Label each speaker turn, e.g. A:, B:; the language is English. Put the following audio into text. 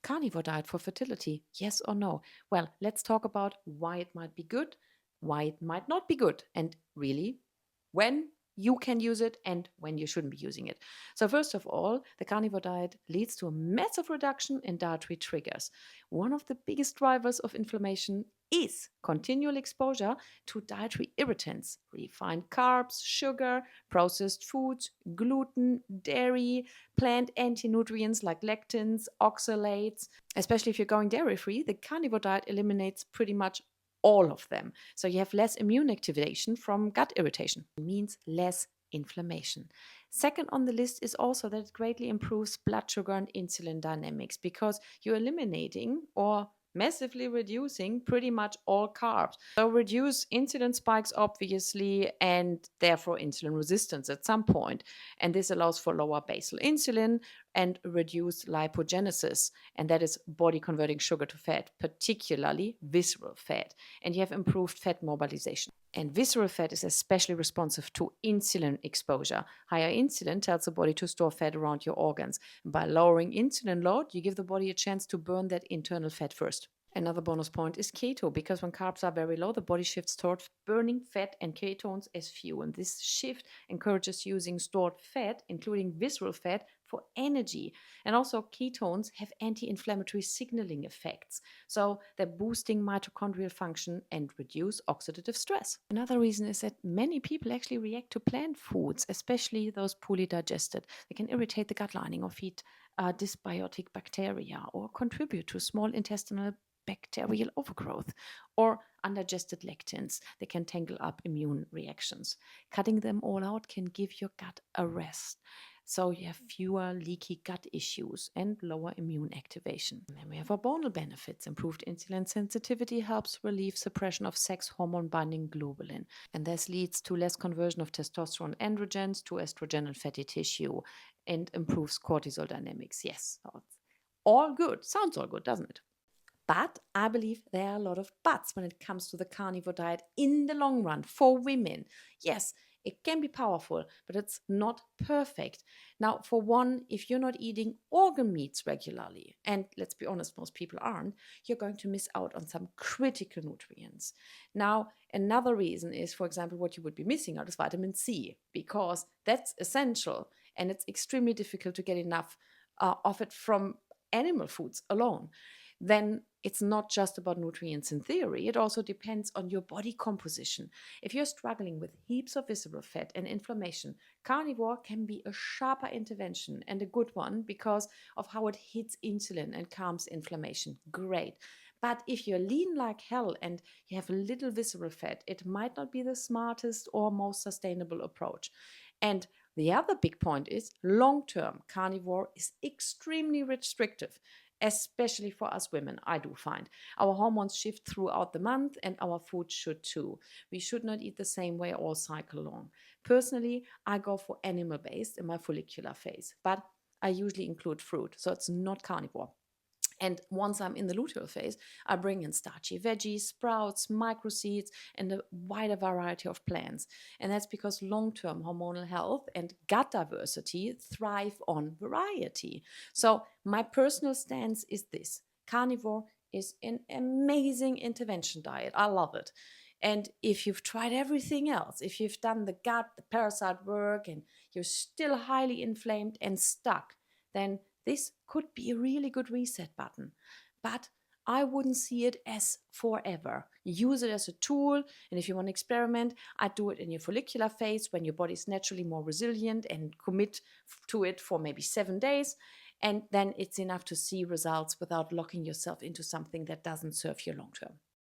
A: carnivore diet for fertility? Yes or no? Well, let's talk about why it might be good, why it might not be good, and really when you can use it and when you shouldn't be using it. So, first of all, the carnivore diet leads to a massive reduction in dietary triggers. One of the biggest drivers of inflammation is continual exposure to dietary irritants, refined carbs, sugar, processed foods, gluten, dairy, plant anti-nutrients like lectins, oxalates. Especially if you're going dairy free, the carnivore diet eliminates pretty much all of them. So you have less immune activation from gut irritation. It means less inflammation. Second on the list is also that it greatly improves blood sugar and insulin dynamics because you're eliminating or massively reducing pretty much all carbs. So reduce insulin spikes obviously and therefore insulin resistance at some point. And this allows for lower basal insulin and reduced lipogenesis, and that is body converting sugar to fat, particularly visceral fat. And you have improved fat mobilization. And visceral fat is especially responsive to insulin exposure. Higher insulin tells the body to store fat around your organs. By lowering insulin load, you give the body a chance to burn that internal fat first. Another bonus point is keto, because when carbs are very low, the body shifts towards burning fat and ketones as fuel. And this shift encourages using stored fat, including visceral fat, for energy. And also, ketones have anti-inflammatory signaling effects. So they're boosting mitochondrial function and reduce oxidative stress. Another reason is that many people actually react to plant foods, especially those poorly digested. They can irritate the gut lining or feed dysbiotic bacteria or contribute to small intestinal bacterial overgrowth, or undigested lectins. They can tangle up immune reactions. Cutting them all out can give your gut a rest. So you have fewer leaky gut issues and lower immune activation. And then we have hormonal benefits. Improved insulin sensitivity helps relieve suppression of sex hormone binding globulin. And this leads to less conversion of testosterone androgens to estrogen and fatty tissue and improves cortisol dynamics. Yes, all good. Sounds all good, doesn't it? But I believe there are a lot of buts when it comes to the carnivore diet in the long run for women. Yes, it can be powerful, but it's not perfect. Now, for one, if you're not eating organ meats regularly, and let's be honest, most people aren't, you're going to miss out on some critical nutrients. Now, another reason is, for example, what you would be missing out is vitamin C, because that's essential and it's extremely difficult to get enough of it from animal foods alone. Then it's not just about nutrients in theory, it also depends on your body composition. If you're struggling with heaps of visceral fat and inflammation, carnivore can be a sharper intervention and a good one because of how it hits insulin and calms inflammation. Great. But if you're lean like hell and you have little visceral fat, it might not be the smartest or most sustainable approach. And the other big point is long-term carnivore is extremely restrictive, especially for us women, I do find. Our hormones shift throughout the month and our food should too. We should not eat the same way all cycle long. Personally, I go for animal-based in my follicular phase, but I usually include fruit, so it's not carnivore. And once I'm in the luteal phase, I bring in starchy veggies, sprouts, microseeds, and a wider variety of plants. And that's because long-term hormonal health and gut diversity thrive on variety. So my personal stance is this: carnivore is an amazing intervention diet. I love it. And if you've tried everything else, if you've done the gut, the parasite work, and you're still highly inflamed and stuck, then this could be a really good reset button. But I wouldn't see it as forever. Use it as a tool, and if you want to experiment, I'd do it in your follicular phase when your body is naturally more resilient, and commit to it for maybe 7 days. And then it's enough to see results without locking yourself into something that doesn't serve you long term.